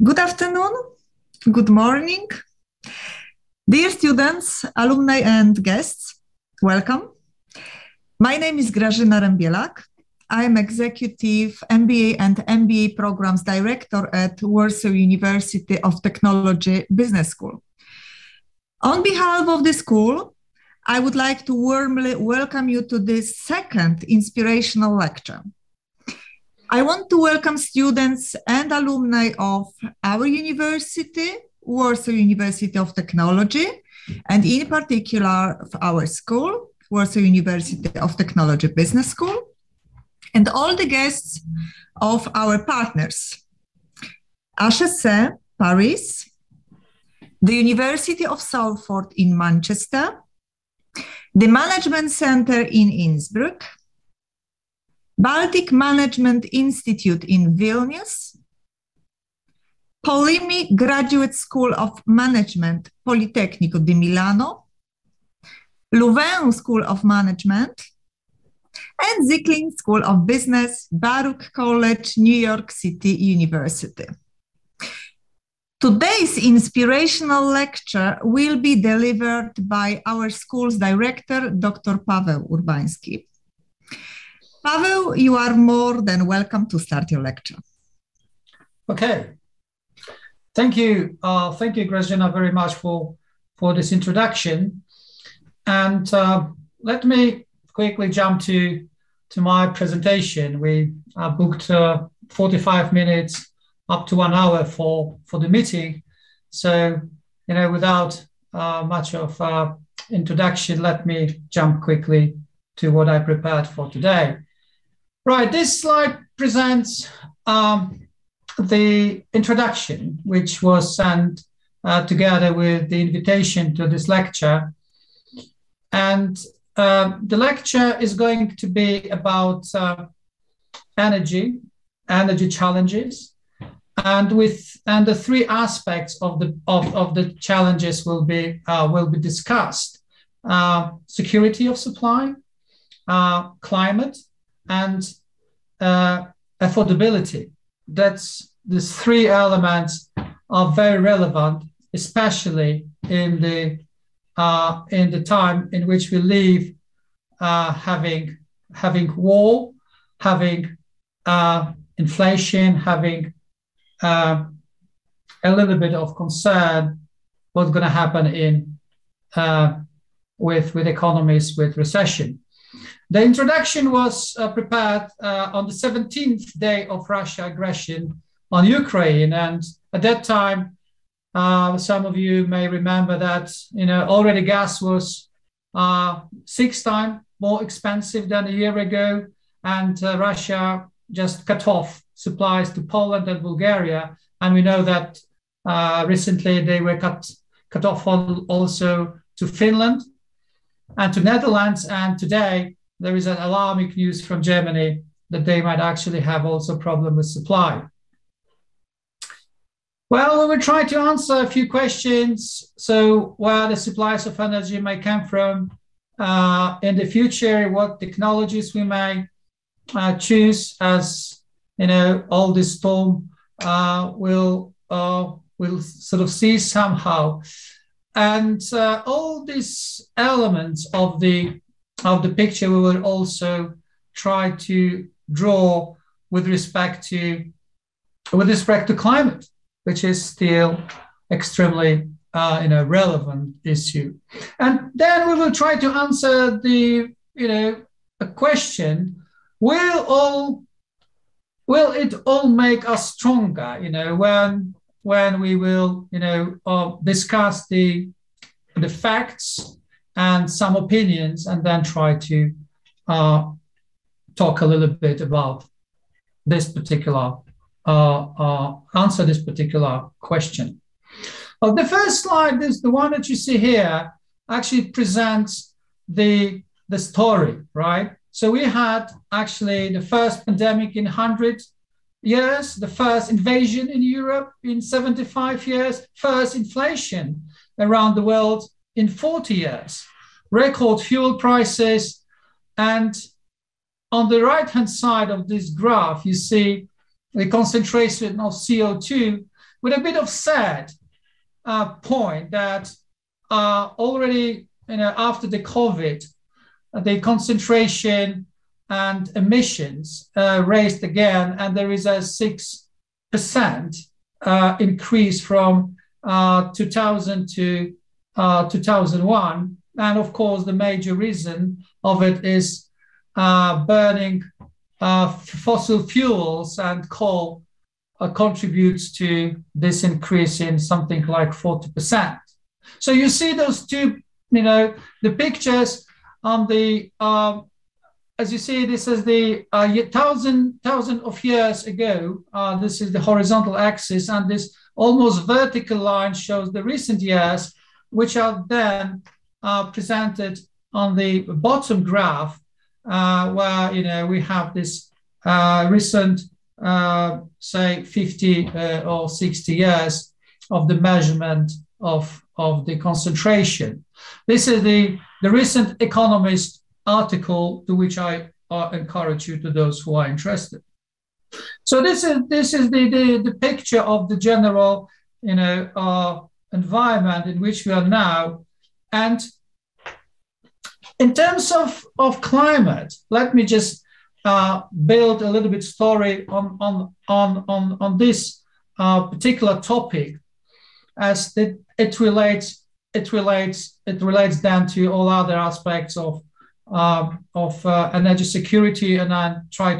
Good afternoon, good morning. Dear students, alumni and guests, welcome. My name is Grażyna Rembielak. I am Executive MBA and MBA Programs Director at Warsaw University of Technology Business School. On behalf of the school, I would like to warmly welcome you to this second inspirational lecture. I want to welcome students and alumni of our university, Warsaw University of Technology, and in particular of our school, Warsaw University of Technology Business School, and all the guests of our partners, HEC, Paris, the University of Salford in Manchester, the Management Center in Innsbruck, Baltic Management Institute in Vilnius, Polimi Graduate School of Management, Politecnico di Milano, Louvain School of Management, and Zicklin School of Business, Baruch College, New York City University. Today's inspirational lecture will be delivered by our school's director, Dr. Pawel Urbanski. Paweł, you are more than welcome to start your lecture. Okay. Thank you, Grażyna, very much for this introduction. And let me quickly jump to my presentation. We booked 45 minutes up to 1 hour for the meeting. So, without much of introduction, let me jump quickly to what I prepared for today. Right, this slide presents the introduction, which was sent together with the invitation to this lecture. And the lecture is going to be about energy challenges, and the three aspects of the challenges will be discussed: security of supply, climate, and affordability. These three elements are very relevant, especially in the time in which we live, having war, having inflation, having a little bit of concern what's going to happen with economies with recession. The introduction was prepared on the 17th day of Russia aggression on Ukraine. And at that time, some of you may remember that, already gas was 6 times more expensive than a year ago. And Russia just cut off supplies to Poland and Bulgaria. And we know that recently they were cut off also to Finland and to Netherlands. And today, there is an alarming news from Germany that they might actually have also a problem with supply. Well, we will try to answer a few questions. So where the supplies of energy may come from in the future, what technologies we may choose, as all this storm will sort of see somehow. And all these elements of the picture we will also try to draw with respect to climate, which is still extremely relevant issue. And then we will try to answer a question: will it all make us stronger? When we will discuss the facts and some opinions, and then try to talk a little bit about this particular, answer this particular question. Well, the first slide is the one that you see here, actually presents the story, right? So we had actually the first pandemic in 100 years, the first invasion in Europe in 75 years, first inflation around the world in 40 years, record fuel prices. And on the right-hand side of this graph, you see the concentration of CO2 with a bit of sad point that already, after the COVID, the concentration and emissions raised again, and there is a 6% increase from 2000 to 2001. And of course, the major reason of it is burning fossil fuels, and coal contributes to this increase in something like 40%. So you see those two, the pictures on the, as you see, this is the thousand of years ago. This is the horizontal axis, and this almost vertical line shows the recent years, which are then presented on the bottom graph, where we have this recent, say, 50 or 60 years of the measurement of the concentration. This is the recent Economist article, to which I encourage you, to those who are interested. So this is the picture of the general environment in which we are now. And in terms of climate, let me just build a little bit story on this particular topic, as it relates then to all other aspects of energy security, and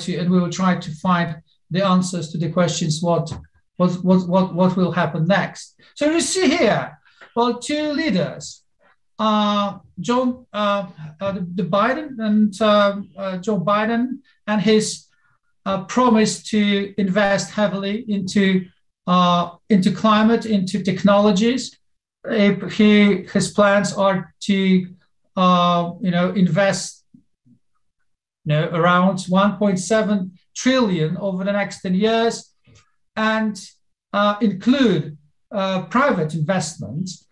we will try to find the answers to the questions what will happen next. So you see here, well, two leaders, Joe Biden and his promise to invest heavily into climate, into technologies. His plans are to invest around 1.7 trillion over the next 10 years, and include private investments,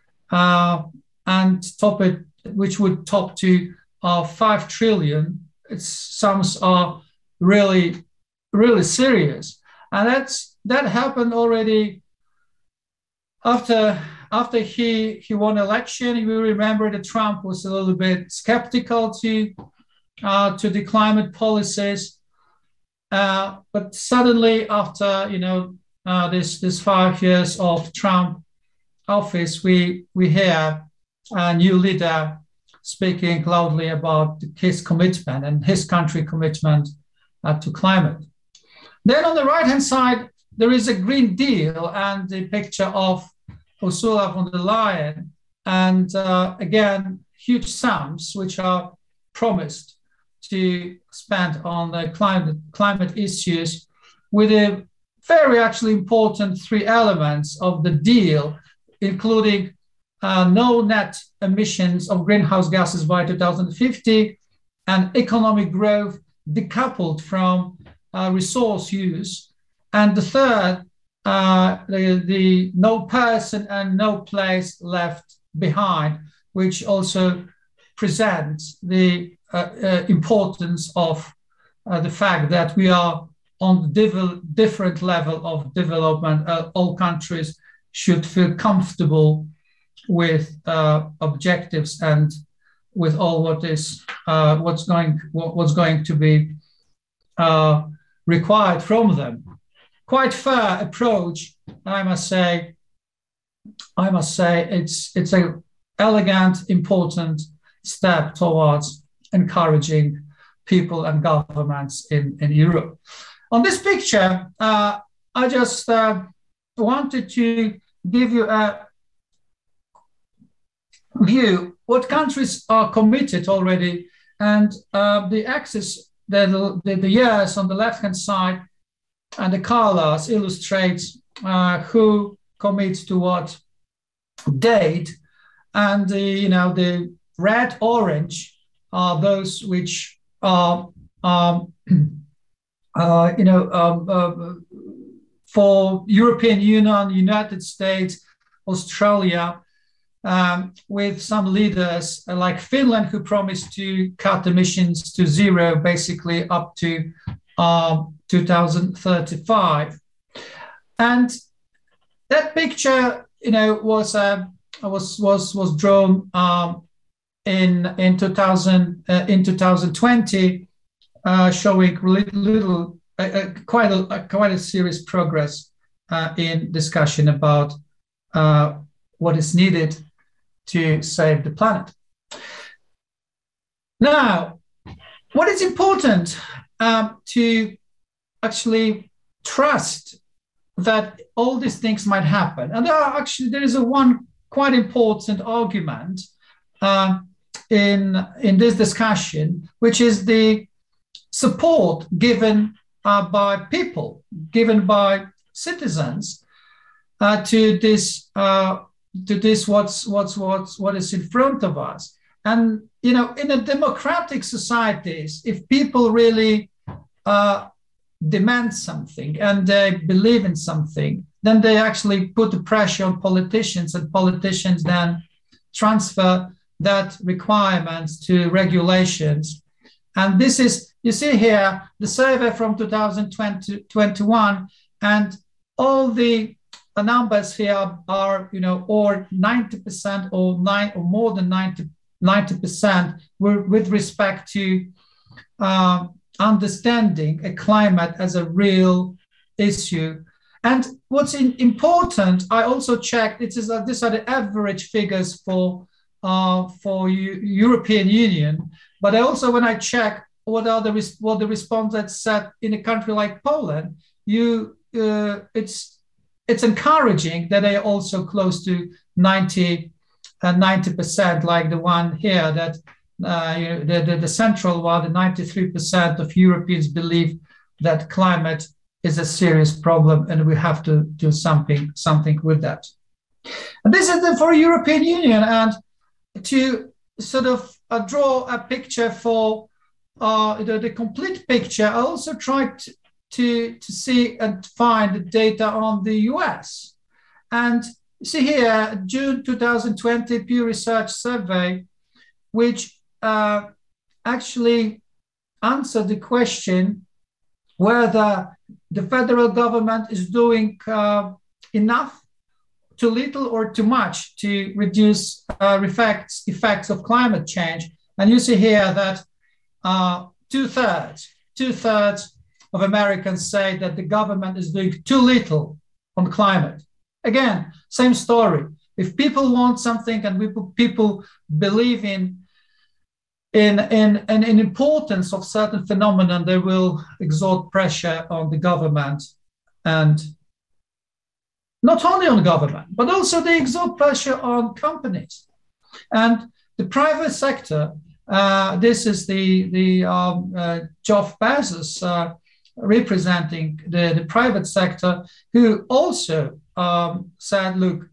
and which would top to 5 trillion. Its sums are really, really serious. And that happened already after he won election. You remember that Trump was a little bit skeptical to the climate policies, but suddenly after this 5 years of Trump office, we hear a new leader speaking loudly about his commitment and his country commitment to climate. Then on the right-hand side, there is a Green Deal and the picture of Ursula von der Leyen, and again, huge sums which are promised to spend on the climate issues, with a very actually important 3 elements of the deal, including no net emissions of greenhouse gases by 2050, and economic growth decoupled from resource use. And the third, the no person and no place left behind, which also presents the importance of the fact that we are on different level of development. All countries should feel comfortable with objectives and with all what's going to be required from them. Quite fair approach, I must say. It's an elegant, important step towards encouraging people and governments in Europe. On this picture, I just wanted to give you a view what countries are committed already, and the axis, the years on the left-hand side, and the colors illustrates who commits to what date, and the red, orange are those which are for European Union, United States, Australia, with some leaders like Finland, who promised to cut emissions to zero, basically up to 2035. And that picture, was drawn in 2020, showing quite a serious progress in discussion about what is needed to save the planet. Now, what is important to actually trust that all these things might happen. And there is one quite important argument in this discussion, which is the support given by people, given by citizens to this what is in front of us. And in a democratic societies, if people really demand something and they believe in something, then they actually put the pressure on politicians, and politicians then transfer that requirements to regulations. And this is, you see here, the survey from 2021, and all the numbers here are, or 90% or more than 90% with respect to understanding a climate as a real issue. And what's important, I also checked, these are the average figures for European Union, but also when I check what the respondents said in a country like Poland, it's encouraging that they are also close to 90%, like the one here, that the central one, the 93% of Europeans believe that climate is a serious problem and we have to do something with that. And this is for European Union. And to sort of draw a picture for the complete picture, I also tried to see and find the data on the US. And you see here, June 2020 Pew Research survey, which actually answered the question whether the federal government is doing enough, too little, or too much to reduce effects of climate change. And you see here that two-thirds of Americans say that the government is doing too little on climate. Again, same story. If people want something and people believe in importance of certain phenomena, they will exert pressure on the government, and not only on the government, but also they exert pressure on companies and the private sector. This is the Jeff Bezos representing the private sector, who also said, look,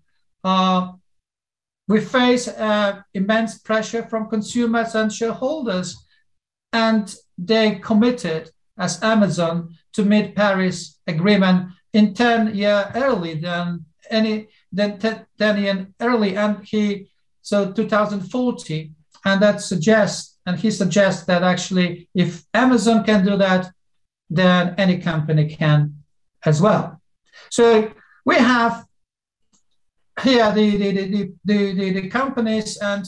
we face immense pressure from consumers and shareholders, and they committed, as Amazon, to meet Paris Agreement in 10 years early than 10 years early, and 2040, and that suggests, and he suggests that actually, if Amazon can do that, then any company can as well. So we have here the companies and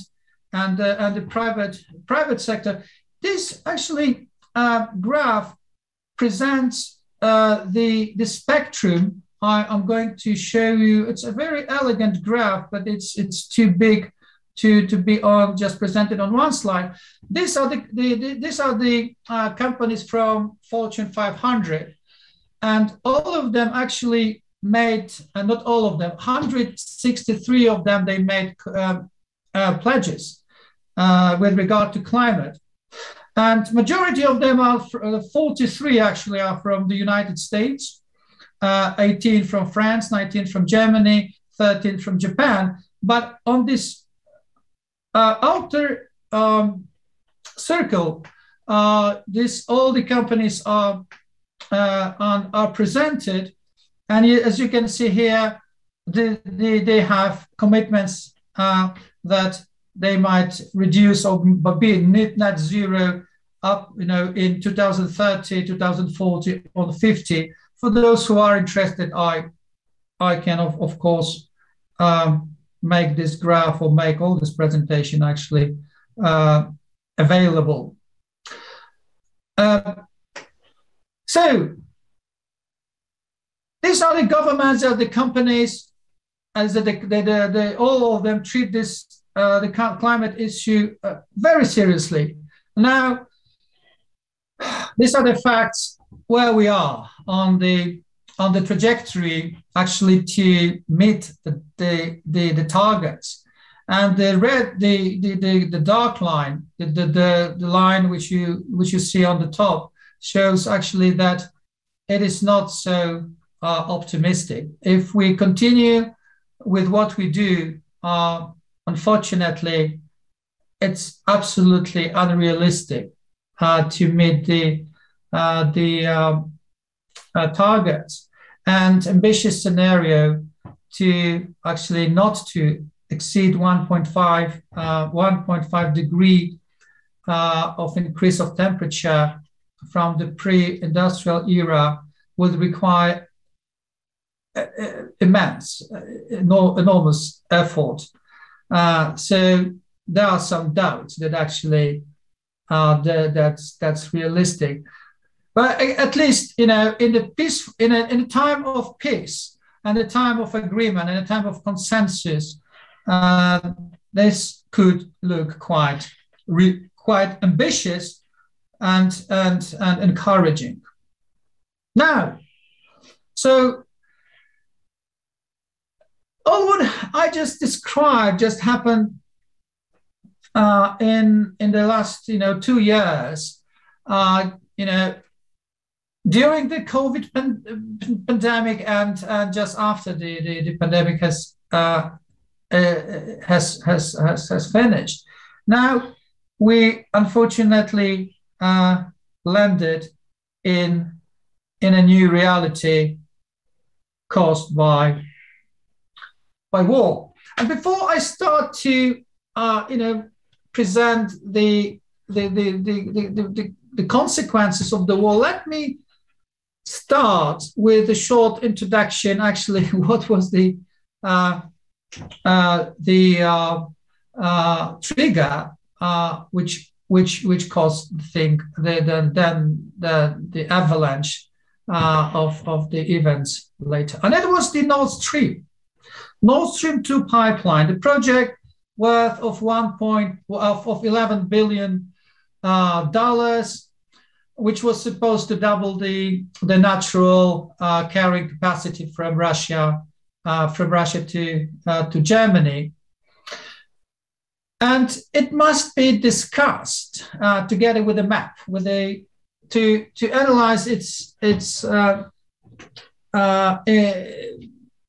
the private sector. This actually graph presents the spectrum. I'm going to show you. It's a very elegant graph, but it's too big to be on just presented on one slide. These are the companies from Fortune 500, and all of them actually made, and not all of them, 163 of them, they made pledges with regard to climate. And majority of them are, 43 actually are from the United States, 18 from France, 19 from Germany, 13 from Japan. But on this outer circle, all the companies are presented. And as you can see here, they have commitments that they might reduce or be net zero up, in 2030, 2040, or 50. For those who are interested, I I can, of course, make this graph or make all this presentation actually available. So these are the governments and the companies, as all of them treat this the climate issue very seriously. Now, these are the facts where we are on the trajectory actually to meet the targets. And the dark line, the line which you see on the top, shows actually that it is not so optimistic. If we continue with what we do, unfortunately, it's absolutely unrealistic to meet the targets. And ambitious scenario to actually not to exceed 1.5 degree of increase of temperature from the pre-industrial era would require enormous effort. So there are some doubts that actually that's realistic. But at least, in a time of peace and a time of agreement and a time of consensus, this could look quite ambitious and encouraging. Now, so all what I just described just happened in the last 2 years. During the COVID pandemic and just after the pandemic has finished. Now we unfortunately landed in a new reality caused by war. And before I start to present the consequences of the war, let me start with a short introduction. Actually, what was the trigger which caused the avalanche of the events later, and it was the Nord Stream 2 pipeline, the project worth of $11 billion, which was supposed to double the natural carrying capacity from Russia to Germany. And it must be discussed together with a map, to analyze its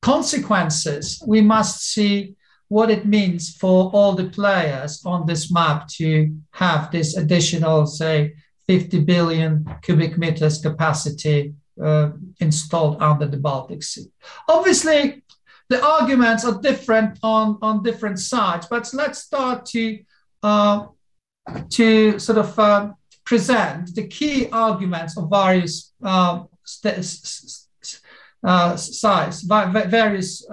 consequences. We must see what it means for all the players on this map to have this additional, say, 50 billion cubic meters capacity installed under the Baltic Sea. Obviously, the arguments are different on different sides, but let's start to sort of present the key arguments of various sides, various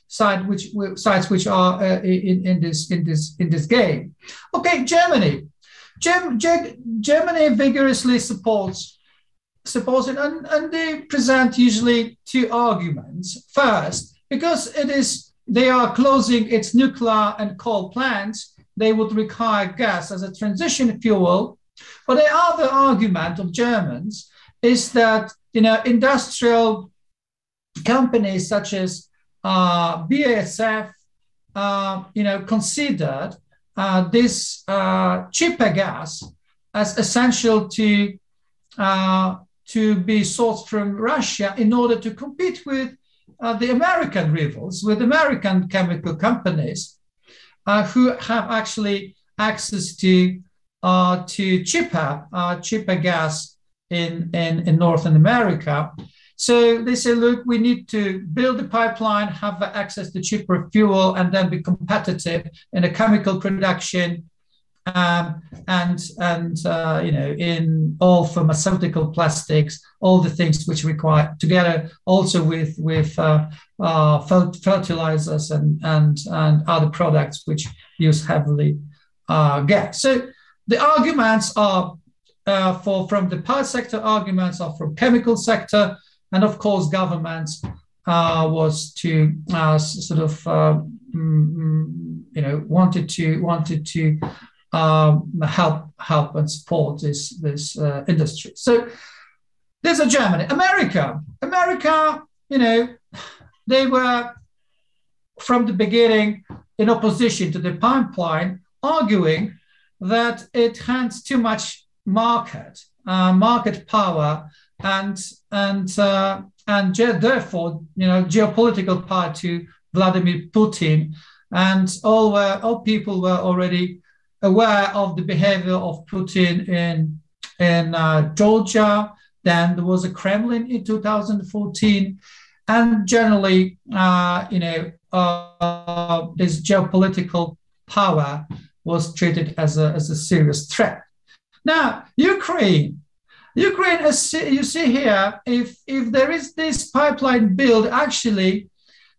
sides which are in this game. Okay, Germany. Germany vigorously supports it, and they present usually two arguments. First, because they are closing its nuclear and coal plants, they would require gas as a transition fuel. But the other argument of Germans is that industrial companies such as BASF, considered this cheaper gas as essential to be sourced from Russia in order to compete with the American rivals, with American chemical companies who have actually access to cheaper gas in Northern America. So they say, look, we need to build a pipeline, have access to cheaper fuel, and then be competitive in the chemical production in all pharmaceutical plastics, all the things which require, together also with fertilizers and other products which use heavily gas. So the arguments are from the power sector, arguments are from chemical sector, and of course governments was to wanted to help and support this industry. So there's a Germany. America, they were from the beginning in opposition to the pipeline, arguing that it has too much market power and therefore geopolitical power to Vladimir Putin, and all people were already aware of the behavior of Putin in Georgia. Then there was a Kremlin in 2014, and generally, this geopolitical power was treated as a serious threat. Now, Ukraine, as you see here, if there is this pipeline build, actually,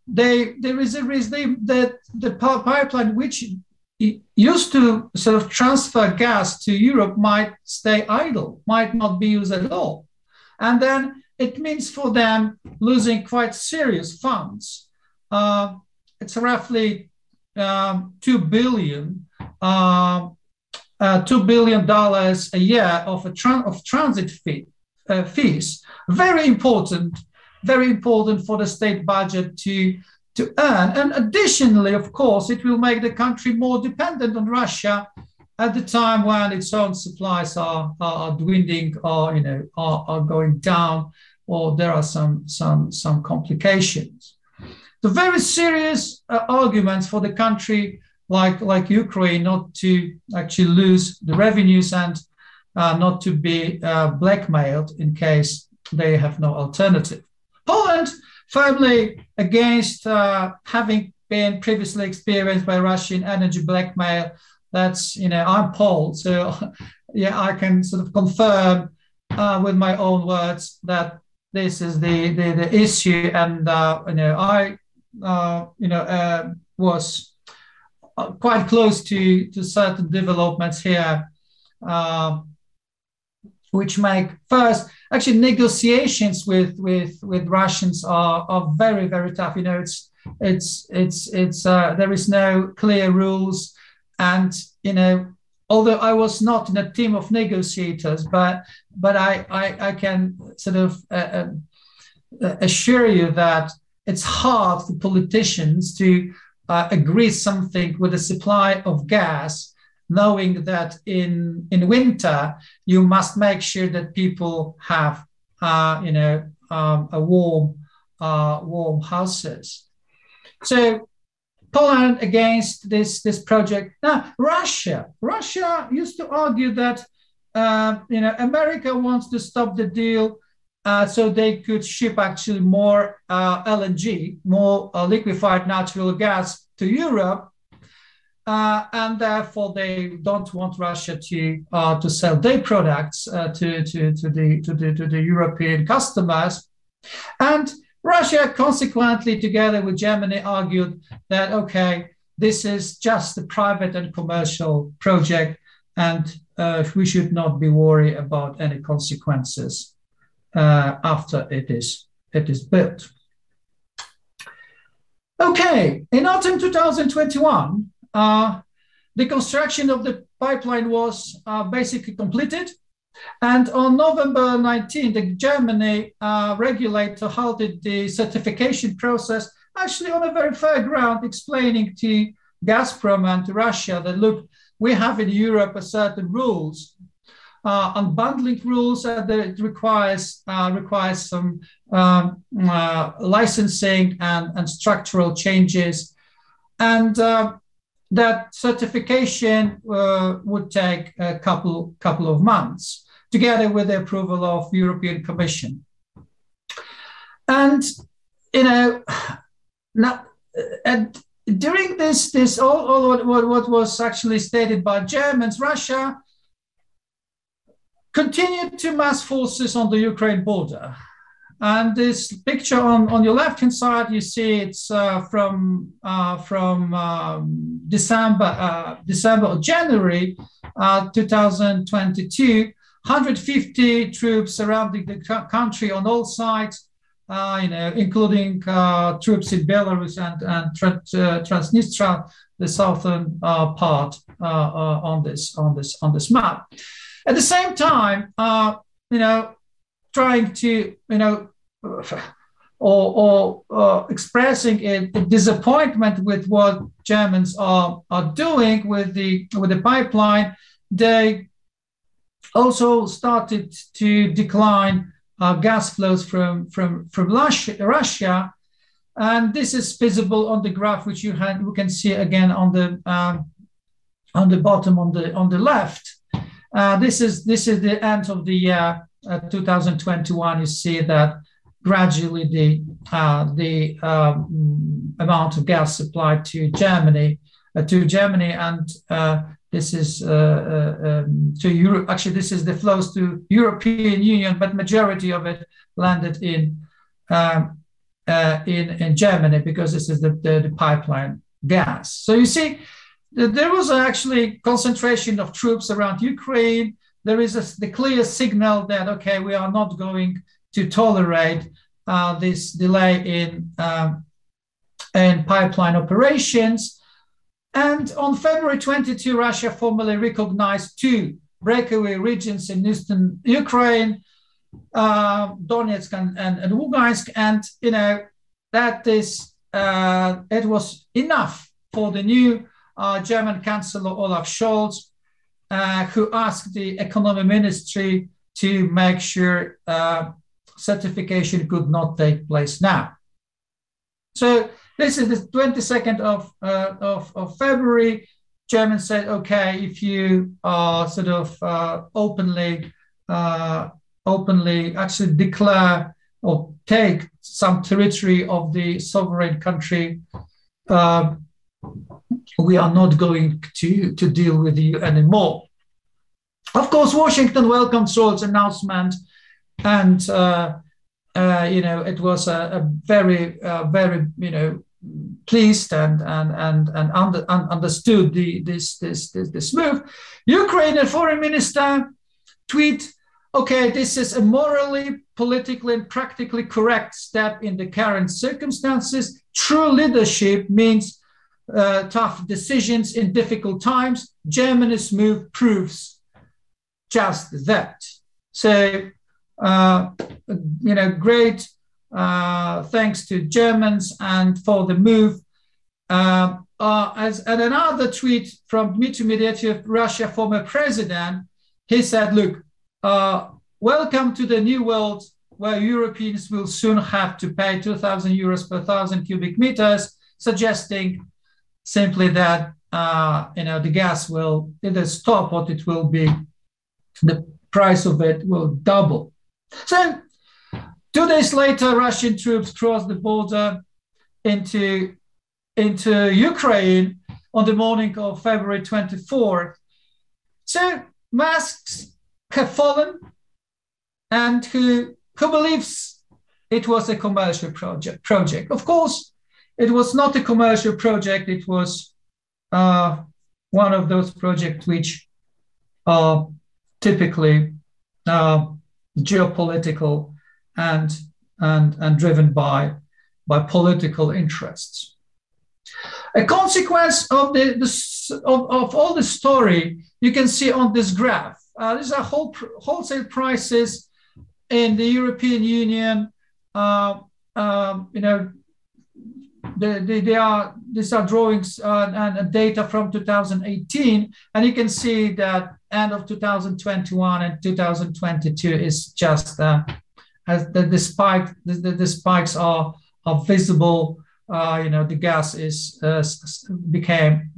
there is a reason that the pipeline which used to sort of transfer gas to Europe might stay idle, might not be used at all. And then it means for them losing quite serious funds. It's roughly $2 billion a year of transit fees. Very important for the state budget to earn. And additionally, of course, it will make the country more dependent on Russia at the time when its own supplies are dwindling or are going down, or there are some complications. The very serious arguments for the country like Ukraine not to actually lose the revenues and not to be blackmailed in case they have no alternative. Poland, firmly against having been previously experienced by Russian energy blackmail. That's, I'm Paul, so yeah, I can sort of confirm with my own words that this is the issue, and I was quite close to certain developments here, which make first actually negotiations with Russians are very, very tough. There is no clear rules, and although I was not in a team of negotiators, but I can sort of assure you that it's hard for politicians to agree something with the supply of gas, knowing that in winter you must make sure that people have a warm houses. So Poland against this project. Now Russia used to argue that America wants to stop the deal so they could ship actually more LNG, more liquefied natural gas to Europe. And therefore, they don't want Russia to sell their products to the European customers. And Russia, consequently, together with Germany, argued that, okay, this is just a private and commercial project, and we should not be worried about any consequences after it is built. Okay, in autumn 2021, the construction of the pipeline was basically completed. And on November 19, the Germany regulator halted the certification process, actually on a very fair ground, explaining to Gazprom and to Russia that, look, we have in Europe a certain rules, unbundling rules, that it requires some licensing and structural changes. And that certification would take a couple of months, together with the approval of the European Commission. And during this all what was actually stated by Germans, Russia continued to mass forces on the Ukraine border. And this picture on your left-hand side, you see it's from December or January 2022. 150 troops surrounding the country on all sides, including troops in Belarus and Transnistria, the southern part on this map. At the same time, trying to, or expressing a disappointment with what Germans are doing with the pipeline, they also started to decline gas flows from Russia, and this is visible on the graph, which you can see again on the bottom on the left. This is the end of the year 2021. You see that gradually the amount of gas supplied to Germany, and this is to Europe. Actually, this is the flows to European Union, but majority of it landed in Germany, because this is the pipeline gas. So you see, there was actually concentration of troops around Ukraine. There is the clear signal that, okay, we are not going to tolerate this delay in pipeline operations. And on February 22, Russia formally recognized two breakaway regions in eastern Ukraine, Donetsk and Lugansk, and that is it was enough for the new German Chancellor Olaf Scholz, who asked the economy ministry to make sure certification could not take place now. So this is the 22nd of February. Germans said, okay, if you sort of openly actually declare or take some territory of the sovereign country, we are not going to deal with you anymore. Of course, Washington welcomed Scholz's announcement, and it was a very pleased and understood this move. Ukrainian foreign minister tweet, okay, this is a morally, politically, and practically correct step in the current circumstances. True leadership means tough decisions in difficult times. Germany's move proves just that. So, great thanks to Germans and for the move. And another tweet from Dmitry Medvedev, Russia former president, he said, look, welcome to the new world where Europeans will soon have to pay 2,000 euros per 1,000 cubic meters, suggesting simply that the gas will either stop or it will be, the price of it will double. So 2 days later, Russian troops crossed the border into Ukraine on the morning of February 24th. So masks have fallen, and who believes it was a commercial project? Of course, it was not a commercial project. It was one of those projects which are typically geopolitical and driven by political interests. A consequence of all the story you can see on this graph. These are wholesale prices in the European Union. These are drawings and data from 2018, and you can see that end of 2021 and 2022 is just as the spikes are visible. The gas became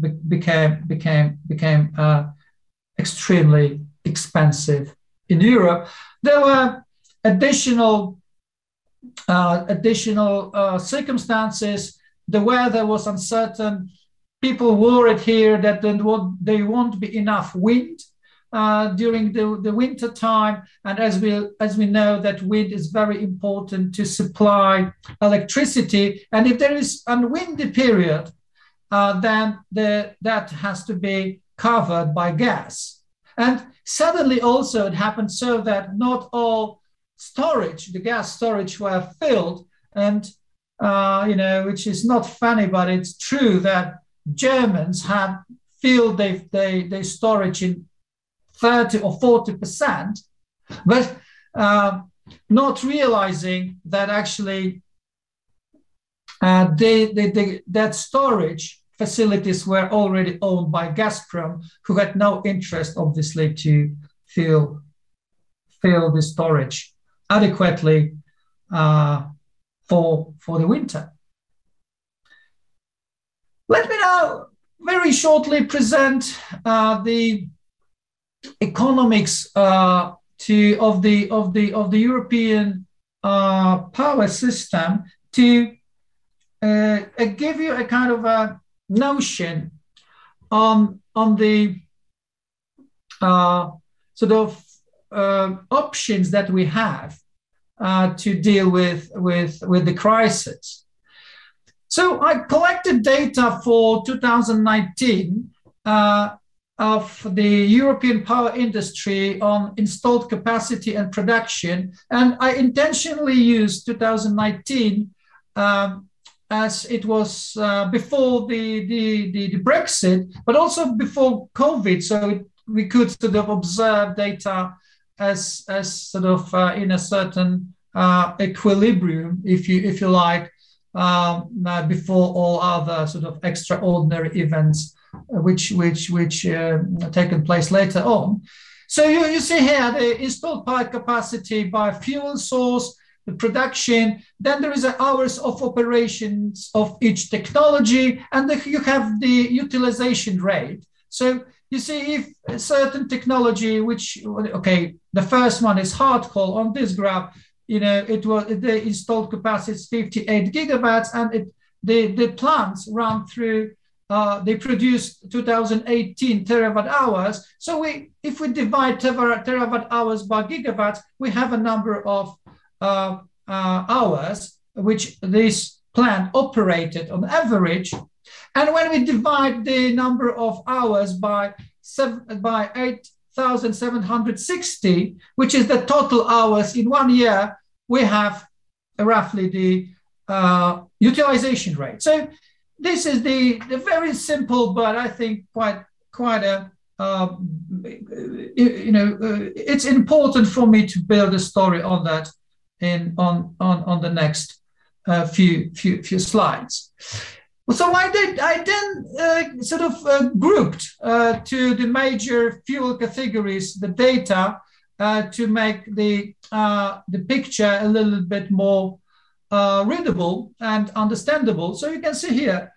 extremely expensive in Europe. There were additional circumstances the weather was uncertain. People worried here that there won't be enough wind during the winter time, and as we know that wind is very important to supply electricity, and if there is a windy period, then that has to be covered by gas. And suddenly also it happened so that not all the gas storage were filled, and which is not funny, but it's true that Germans had filled their storage in 30 or 40%, but not realizing that actually that storage facilities were already owned by Gazprom, who had no interest, obviously, to fill the storage adequately for the winter. Let me now very shortly present the economics of the European power system to give you a kind of a notion on the sort of options that we have to deal with the crisis. So I collected data for 2019 of the European power industry on installed capacity and production, and I intentionally used 2019 as it was before the Brexit, but also before COVID, so we could sort of observe data as sort of in a certain equilibrium, if you like, before all other sort of extraordinary events which taken place later on. So you see here the installed power capacity by fuel source, the production, then there is hours of operations of each technology, and you have the utilization rate. So you see if a certain technology, the first one is hard coal on this graph, the installed capacity is 58 gigawatts, and the plants run through, they produce 2018 terawatt hours. So if we divide terawatt hours by gigawatts, we have a number of hours which this plant operated on average. And when we divide the number of hours by 8,760, which is the total hours in 1 year, we have roughly the utilization rate. So this is the very simple, but I think quite a it's important for me to build a story on that on the next few slides. So I then sort of grouped to the major fuel categories the data to make the picture a little bit more readable and understandable. So you can see here,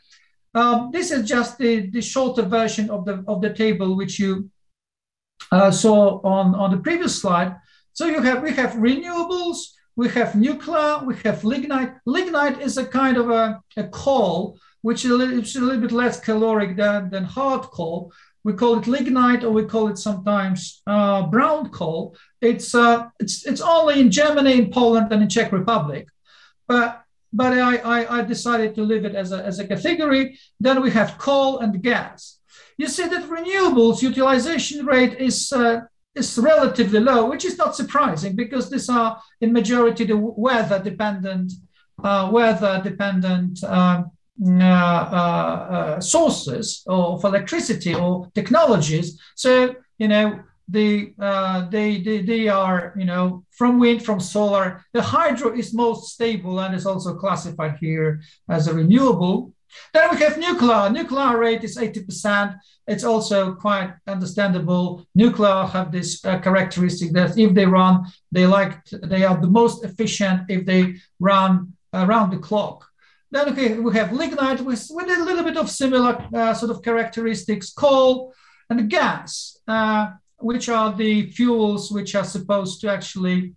this is just the shorter version of the table which you saw on the previous slide. So we have renewables, we have nuclear, we have lignite. Lignite is a kind of a coal which is a little bit less caloric than hard coal. We call it lignite, or we call it sometimes brown coal. It's only in Germany, in Poland, and in Czech Republic. But I decided to leave it as a category. Then we have coal and gas. You see that renewables utilization rate is relatively low, which is not surprising because these are in majority the weather dependent sources of electricity or technologies. So they are from wind, from solar. The hydro is most stable and is also classified here as a renewable. Then we have nuclear. Nuclear rate is 80%. It's also quite understandable. Nuclear have this characteristic that if they run, they are the most efficient if they run around the clock. Then we have lignite with a little bit of similar sort of characteristics, coal and gas, which are the fuels which are supposed to actually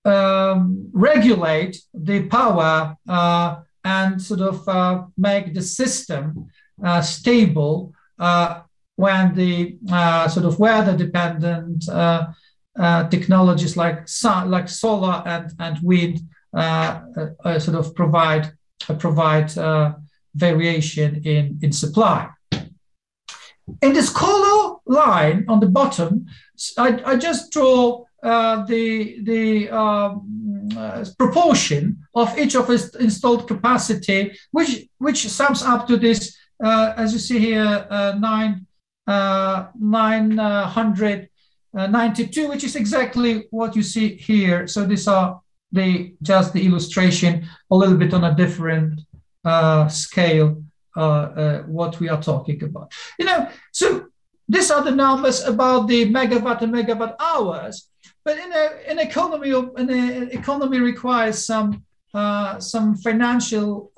regulate the power and sort of make the system stable when the sort of weather-dependent technologies like solar and wind sort of provide variation in supply. In this color line on the bottom, I just draw the proportion of each of its installed capacity, which sums up to this, as you see here, 992, which is exactly what you see here. So these are just the illustration, a little bit on a different scale, what we are talking about. So these are the numbers about the megawatt and megawatt hours. But an economy requires some financial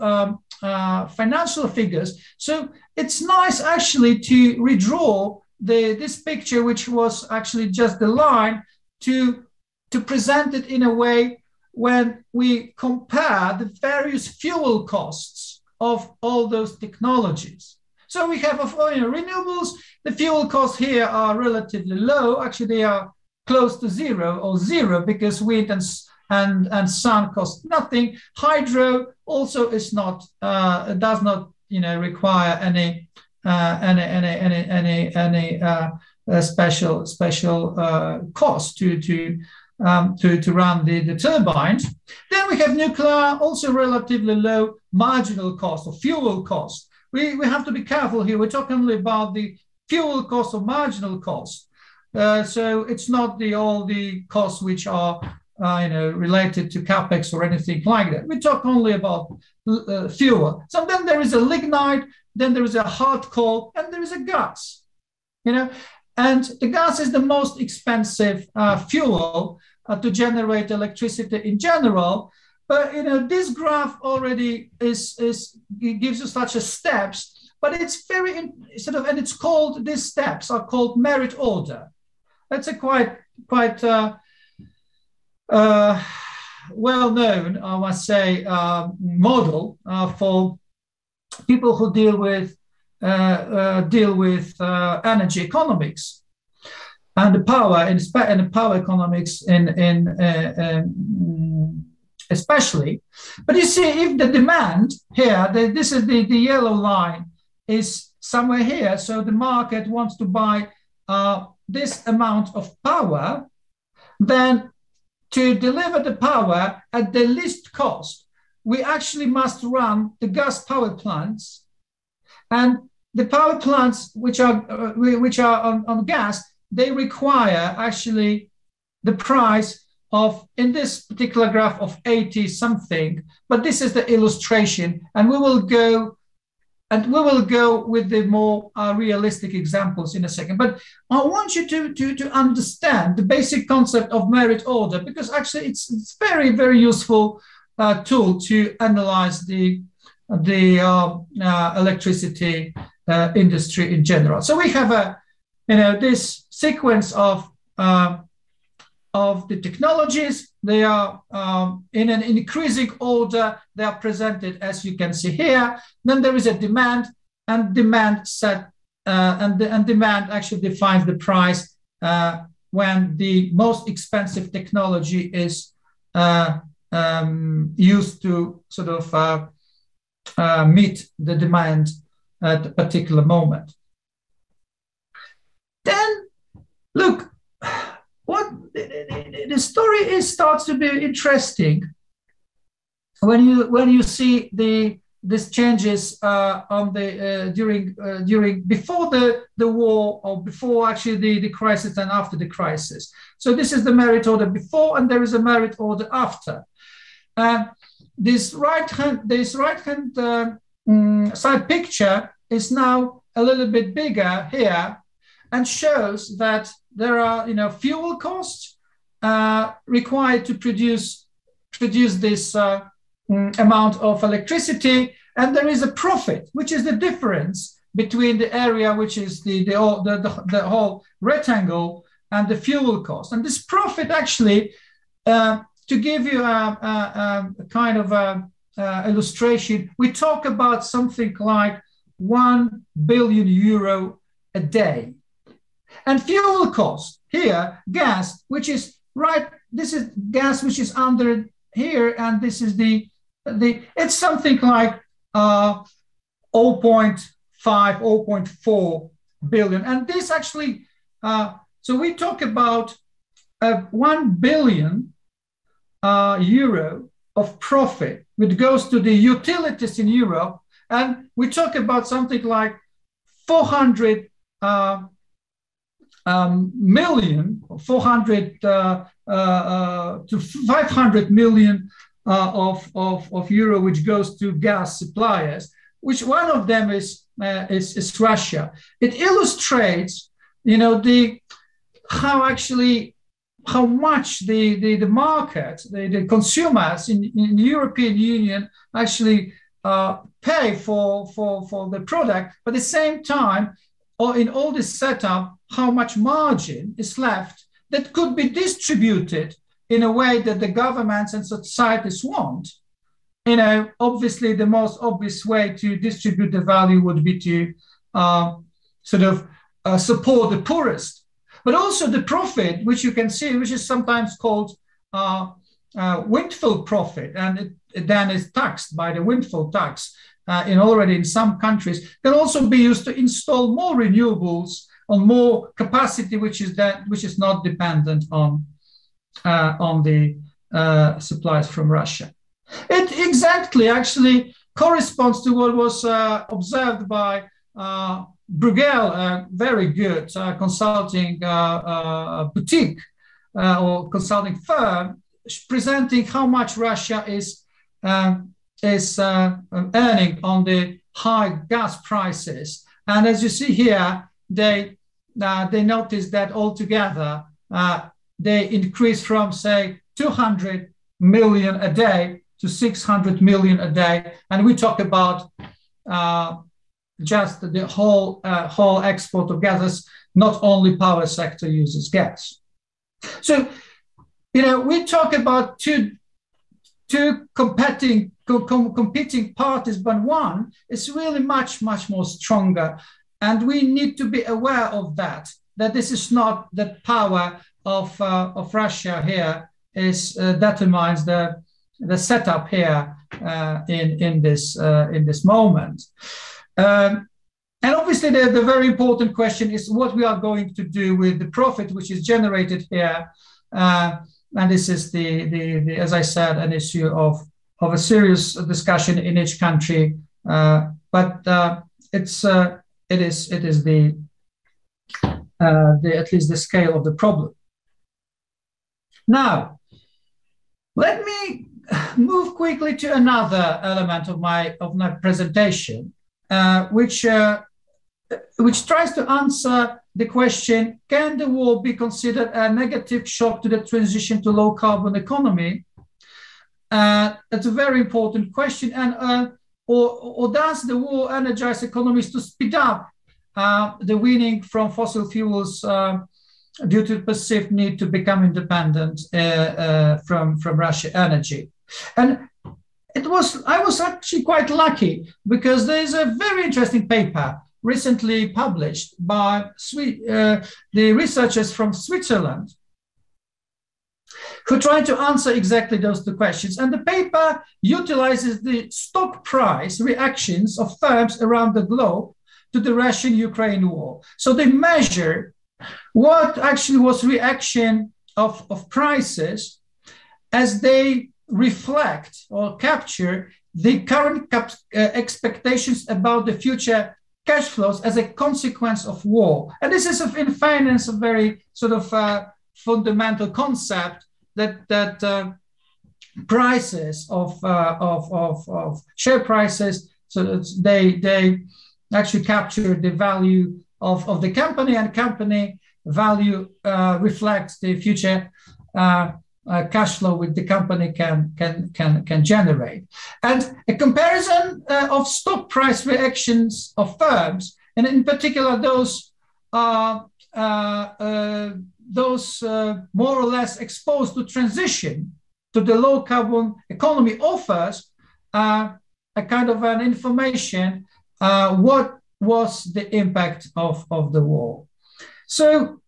figures. So it's nice actually to redraw this picture, which was actually just the line, to present it in a way when we compare the various fuel costs of all those technologies. So we have renewables. The fuel costs here are relatively low. Actually, they are close to zero, because wind and sun cost nothing. Hydro also is not does not require any special cost to run the turbines. Then we have nuclear, also relatively low marginal cost or fuel cost. We have to be careful here. We're talking only about the fuel cost or marginal cost. So it's not all the costs which are related to capex or anything like that. We talk only about fuel. So then there is a lignite, then there is a hard coal, and there is a gas. And the gas is the most expensive fuel to generate electricity in general. But this graph already gives you such a steps, but it's very and it's called, these steps are called merit order. That's a quite well-known, I must say, model for people who deal with energy economics and the power and the power economics especially. But you see, if the demand here, this is the yellow line, is somewhere here, so the market wants to buy this amount of power, then to deliver the power at the least cost, we actually must run the gas power plants, and the power plants which are on gas, they require actually the price of, in this particular graph, of 80 something. But this is the illustration, and we will go with the more realistic examples in a second. But I want you to understand the basic concept of merit order, because actually it's very, very useful tool to analyze the electricity industry in general. So we have this sequence of the technologies. They are in an increasing order. They are presented as you can see here. Then there is a demand, and demand set, and demand actually defines the price when the most expensive technology is used to sort of meet the demand at a particular moment. Then look, what the story starts to be interesting when you see these changes on the during before the war, or before actually the crisis and after the crisis. So this is the merit order before, and there is a merit order after. This right hand side picture is now a little bit bigger here, and shows that there are fuel costs required to produce this amount of electricity, and there is a profit, which is the difference between the area which is the whole rectangle and the fuel cost. And this profit actually to give you a kind of illustration, we talk about something like 1 billion euro a day. And fuel cost here, gas, which is right, this is gas which is under here, and this is it's something like 0.5, 0.4 billion. And this actually, so we talk about 1 billion euro of profit, which goes to the utilities in Europe. And we talk about something like 400 million, 400 to 500 million of euro, which goes to gas suppliers, which one of them is Russia. It illustrates, how much the market, the consumers in the European Union actually pay for the product, but at the same time, or in all this setup, how much margin is left that could be distributed in a way that the governments and societies want. Obviously, the most obvious way to distribute the value would be to support the poorest. But also the profit, which you can see, which is sometimes called windfall profit, and it then is taxed by the windfall tax already in some countries, can also be used to install more renewables on more capacity, which is not dependent on the supplies from Russia. It exactly actually corresponds to what was observed by Bruegel, a very good consulting boutique or consulting firm, presenting how much Russia is earning on the high gas prices. And as you see here, they notice that altogether they increase from, say, 200 million a day to 600 million a day. And we talk about just the whole export of gases. Not only power sector uses gas. So, we talk about two competing parties, but one is really much more stronger, and we need to be aware of that this is not the power of Russia here determines the setup here in this moment. And obviously, the very important question is what we are going to do with the profit which is generated here. And this is as I said, an issue of a serious discussion in each country. But it is at least the scale of the problem. Now, let me move quickly to another element of my presentation, which tries to answer the question: can the war be considered a negative shock to the transition to low carbon economy? That's a very important question. And or does the war energize economies to speed up the weaning from fossil fuels due to the perceived need to become independent from Russian energy? And I was actually quite lucky, because there is a very interesting paper recently published by the researchers from Switzerland, who try to answer exactly those two questions. And the paper utilizes the stock price reactions of firms around the globe to the Russian-Ukraine war. So they measure what actually was reaction of prices as they reflect or capture the current expectations about the future cash flows as a consequence of war. And this is in finance a very fundamental concept that prices of share prices, so that they actually capture the value of the company, and company value reflects the future cash flow which the company can generate. And a comparison of stock price reactions of firms, and in particular those more or less exposed to transition to the low carbon economy offers a kind of an information what was the impact of the war. So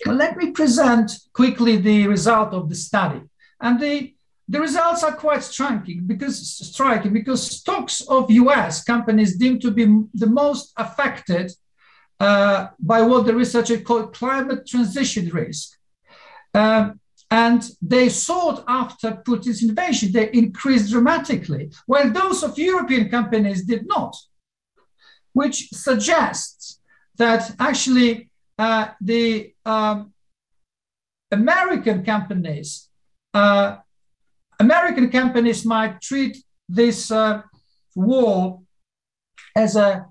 let me present quickly the result of the study. And the results are quite striking because stocks of US companies deemed to be the most affected by what the researchers call climate transition risk. And they sought after Putin's invasion, they increased dramatically, while those of European companies did not, which suggests that actually the American companies might treat this war as a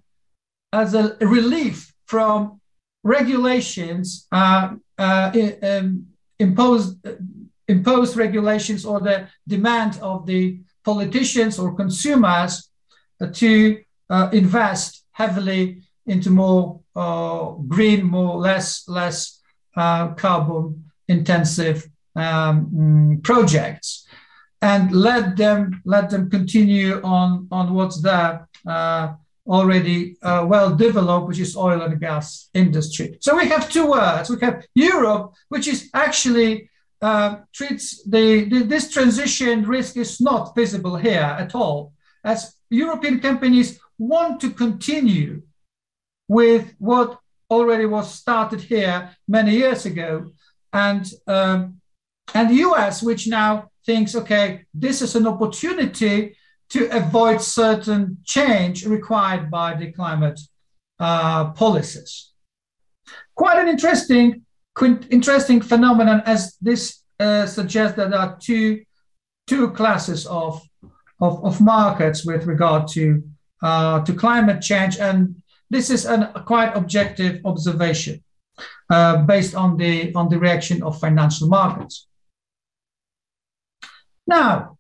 relief from regulations, imposed regulations, or the demand of the politicians or consumers to invest heavily into more green, less carbon intensive projects, and let them continue on what's there already well developed, which is oil and gas industry. So we have two words. We have Europe, which is actually treats this transition risk is not visible here at all, as European companies want to continue with what already was started here many years ago, and the US, which now thinks, okay, this is an opportunity to avoid certain change required by the climate policies. Quite an interesting phenomenon, as this suggests that there are two classes of markets with regard to climate change, and this is a quite objective observation based on the reaction of financial markets. Now,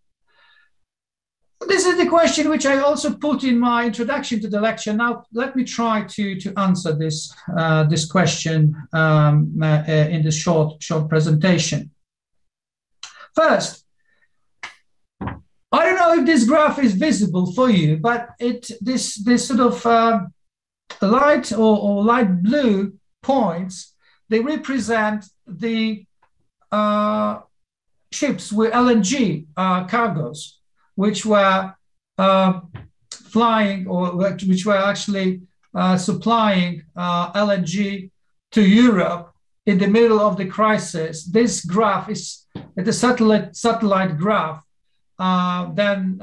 this is the question which I also put in my introduction to the lecture. Now, let me try to answer this question in this short presentation. First, I don't know if this graph is visible for you, but this sort of light or light blue points, they represent the ships with LNG cargoes, which were flying, or which were actually supplying LNG to Europe in the middle of the crisis. This graph is the satellite graph, then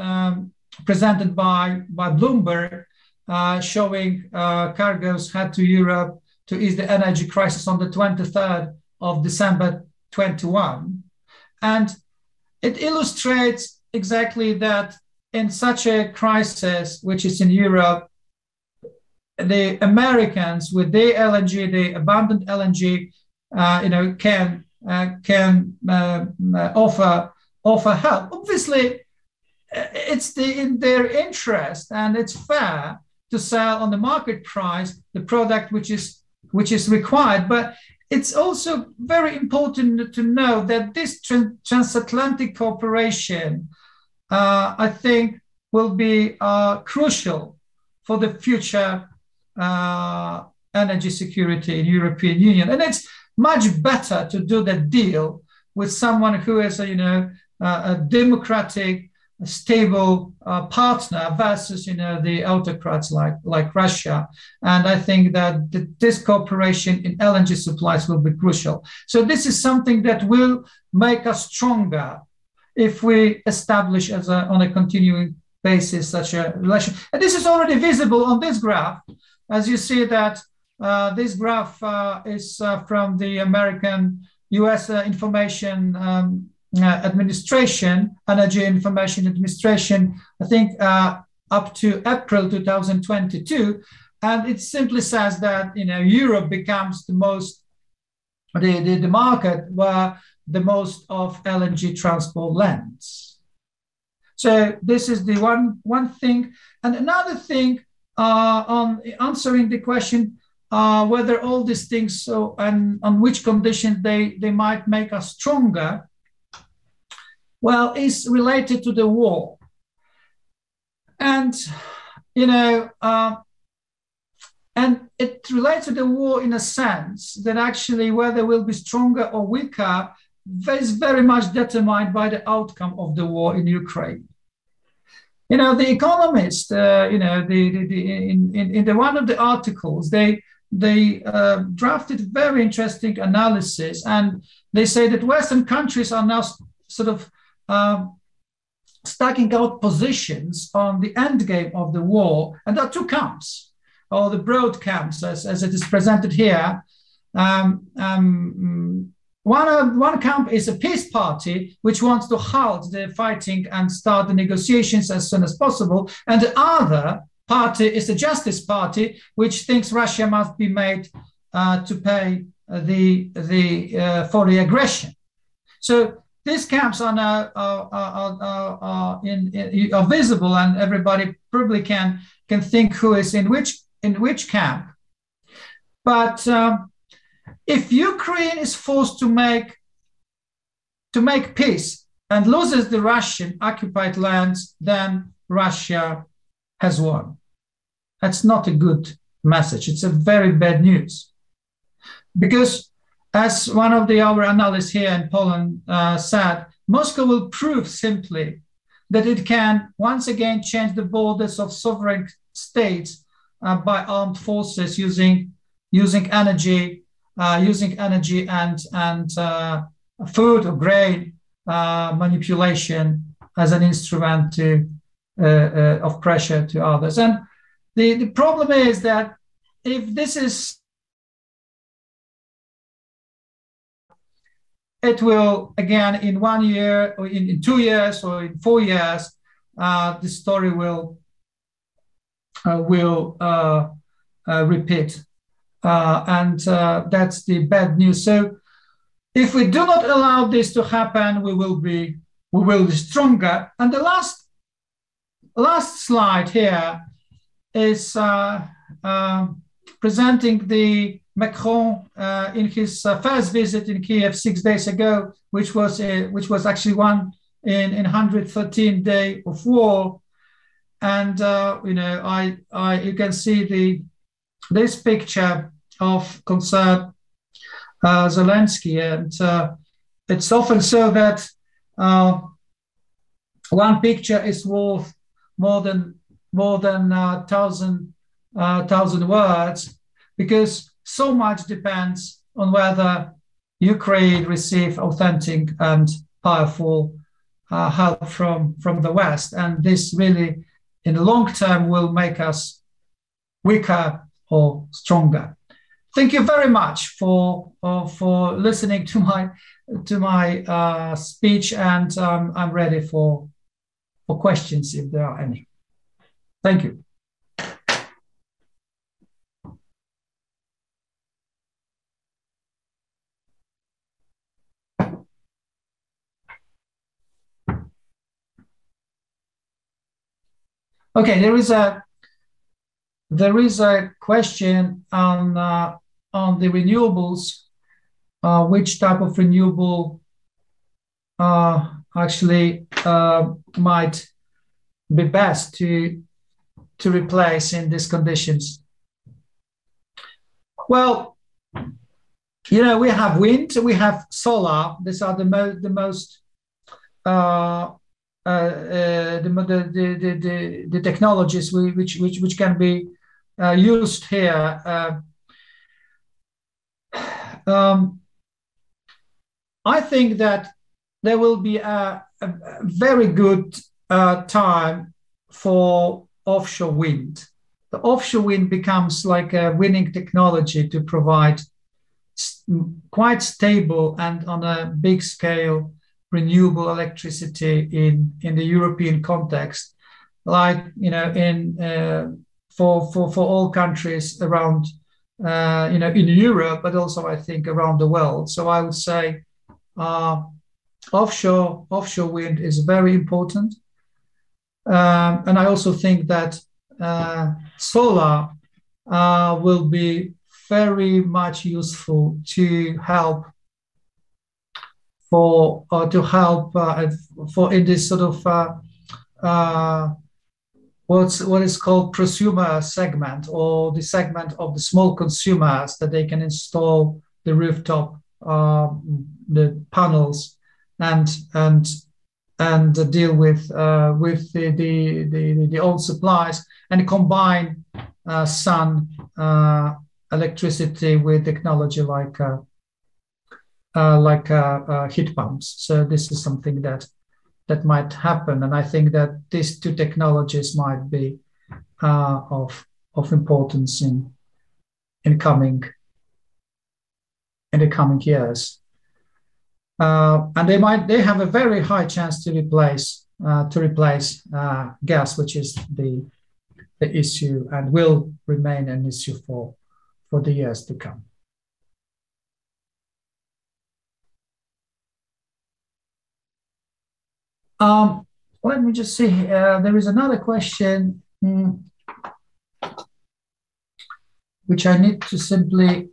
presented by Bloomberg, showing cargoes head to Europe to ease the energy crisis on the 23rd of December 21. And it illustrates exactly that in such a crisis, which is in Europe, the Americans with their LNG, the abundant LNG, can offer help. Obviously, it's in their interest, and it's fair to sell on the market price the product which is required. But it's also very important to know that this transatlantic cooperation, I think, will be crucial for the future energy security in European Union. And it's much better to do that deal with someone who is a democratic, stable partner versus the autocrats like Russia. And I think that this cooperation in LNG supplies will be crucial. So this is something that will make us stronger if we establish on a continuing basis such a relation. And this is already visible on this graph, as you see that this graph is from the American US Information Administration, Energy Information Administration, I think up to April 2022. And it simply says that Europe becomes the market where the most of LNG transport lands. So this is the one thing. And another thing on answering the question whether all these things and on which conditions they might make us stronger. well, is related to the war. And, you know, and it relates to the war in a sense that actually whether we'll be stronger or weaker is very much determined by the outcome of the war in Ukraine. You know, the economist, in one of the articles, they drafted very interesting analysis, and they say that Western countries are now sort of stacking out positions on the end game of the war, and there are two camps, or the broad camps, as it is presented here. One camp is a peace party, which wants to halt the fighting and start the negotiations as soon as possible. And the other party is the Justice Party, which thinks Russia must be made to pay for the aggression. So these camps are now are visible, and everybody probably can think who is in which camp. But if Ukraine is forced to make peace and loses the Russian occupied lands, then Russia has won. That's not a good message. It's a very bad news. Because as one of our analysts here in Poland said, Moscow will prove simply that it can once again change the borders of sovereign states by armed forces using energy and food or grain manipulation as an instrument of pressure to others. And the problem is that if this is, it will again in 1 year or in 2 years or in 4 years, the story will repeat. And that's the bad news. So if we do not allow this to happen, we will be stronger. And the last slide here is presenting the Macron in his first visit in Kiev 6 days ago, which was actually one in 113 day of war. And you can see this picture of Concert Zelensky, and it's often so that one picture is worth more than 1,000 words, because so much depends on whether Ukraine receive authentic and powerful help from the West, and this really, in the long term, will make us weaker or stronger. Thank you very much for listening to my speech, and I'm ready for questions if there are any. Thank you. Okay, there is a question on the renewables. Which type of renewable actually might be best to replace in these conditions? Well, we have wind, we have solar. These are the most the technologies which can be used here. I think that there will be a very good time for offshore wind. The offshore wind becomes like a winning technology to provide quite stable and on a big scale renewable electricity in the European context, like for all countries around in Europe, but also I think around the world. So I would say offshore wind is very important, and I also think that solar will be very much useful to help for to help for in this sort of what is called prosumer segment, or the segment of the small consumers, that they can install the rooftop the panels and deal with the old supplies, and combine sun electricity with technology like heat pumps. So this is something that might happen, and I think that these two technologies might be of importance in the coming years. And they have a very high chance to replace gas, which is the issue, and will remain an issue for the years to come. Let me just see. There is another question which I need to simply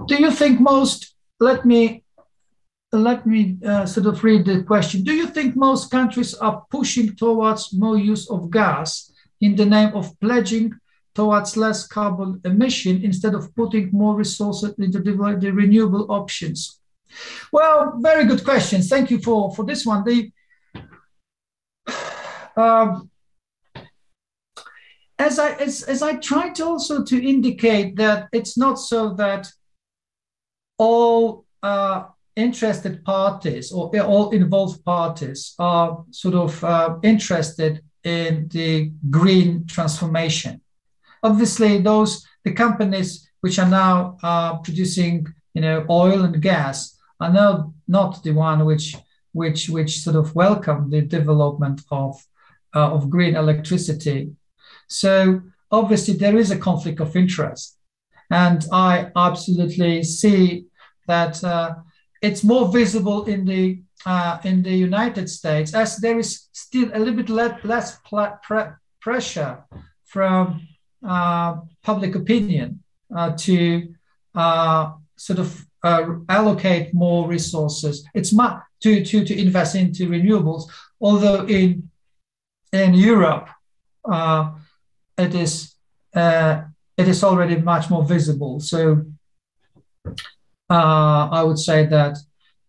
do you think most? Let me sort of read the question. Do you think most countries are pushing towards more use of gas in the name of pledging towards less carbon emission, instead of putting more resources into the renewable options? Well, very good questions. Thank you for this one. As I tried also to indicate, that it's not so that all interested parties or all involved parties are sort of interested in the green transformation. Obviously, the companies which are now producing oil and gas are now not the one which sort of welcome the development of green electricity. So obviously there is a conflict of interest, and I absolutely see that it's more visible in the United States, as there is still a little bit less pressure from public opinion to sort of allocate more resources. It's to invest into renewables, although in Europe it is already much more visible. So I would say that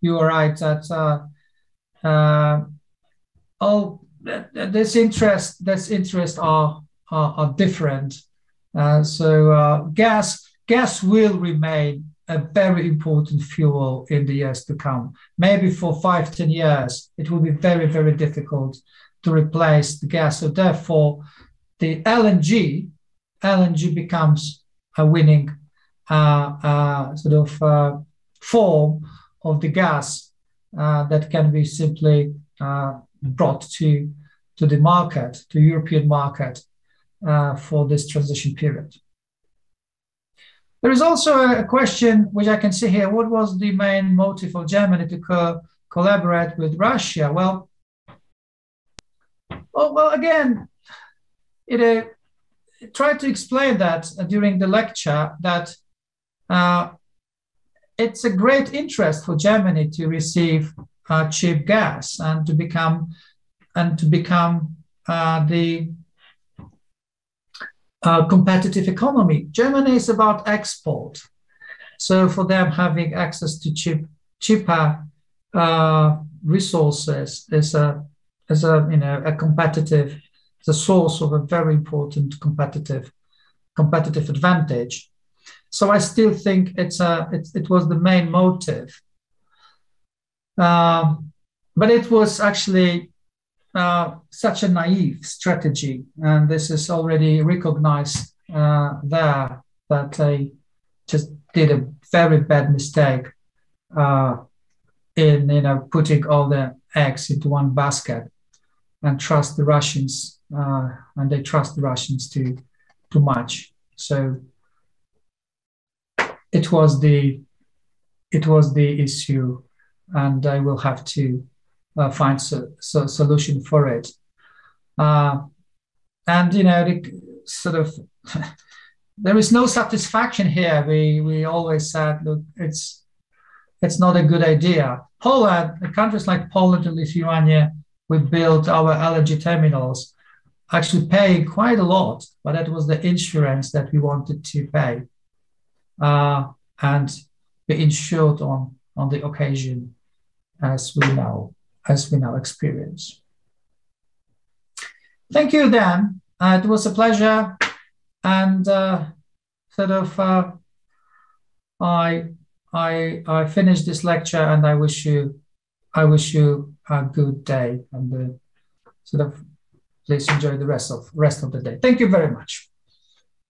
you are right, that this interest are different. So gas will remain a very important fuel in the years to come. Maybe for 5-10 years, it will be very, very difficult to replace the gas. So therefore, the LNG becomes a winning form of the gas that can be simply brought to the market, to European market, for this transition period. There is also a question which I can see here. What was the main motive of Germany to collaborate with Russia? Well, again, tried to explain that during the lecture, that it's a great interest for Germany to receive cheap gas and to become the competitive economy. Germany is about export, so for them, having access to cheaper resources is a competitive, the source of a very important competitive advantage. So I still think it was the main motive, but it was actually such a naive strategy, and this is already recognized there, that they just did a very bad mistake in putting all the eggs into one basket and trust the Russians, and they trust the Russians too much. So it was the issue, and I will have to find a solution for it. And the there is no satisfaction here. We always said, look, it's not a good idea. Poland, countries like Poland and Lithuania, we built our LNG terminals, actually paying quite a lot, but that was the insurance that we wanted to pay and be insured on the occasion, as we now experience. Thank you, Dan. It was a pleasure, and I finished this lecture, and I wish you a good day, and please enjoy the rest of the day. Thank you very much.